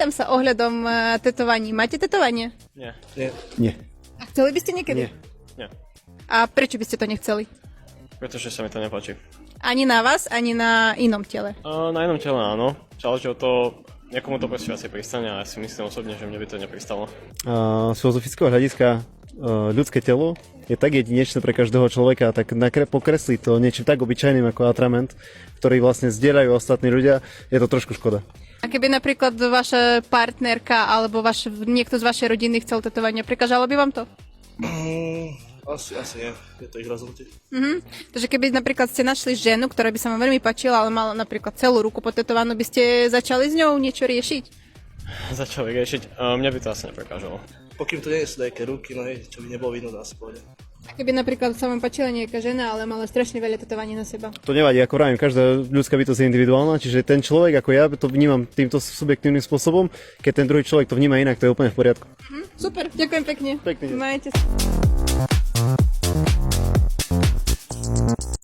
Spýtam sa ohľadom tetovaní. Máte tetovanie? Nie. Nie. A chceli by ste niekedy? Nie. A prečo by ste to nechceli? Pretože sa mi to nepáči. Ani na vás, ani na inom tele. Na jednom tele áno. Záleží o to, niekomu to proste asi pristane a ja si myslím osobne, že mne by to nepristalo. Z filozofického hľadiska ľudské telo je tak jedinečné pre každého človeka, tak pokresliť to niečím tak obyčajným ako atrament, ktorý vlastne zdieľajú ostatní ľudia, je to trošku škoda. A keby napríklad vaša partnerka alebo niekto z vašej rodiny chcel tetovanie, prekážalo by vám to? Asi nie, je to ich rozhodnutie. Takže keby napríklad ste našli ženu, ktorá by sa vám veľmi páčila, ale mala napríklad celú ruku potetovanú, by ste začali s ňou niečo riešiť? Začali riešiť, mňa by to asi neprekážalo. Pokým to nie sú nejaké ruky, no hej, čo by nebolo vidno, dá sa povedať. A keby napríklad sa vám páčila nejaká žena, ale mala strašne veľa tetovaní na seba? To nevadí, ako vravím, každá ľudská bytosť je individuálna, čiže ten človek ako ja to vnímam týmto subjektívnym spôsobom, keď ten druhý človek to vníma inak, to je úplne v poriadku. Super, ďakujem pekne. Pekný deň. Majte sa.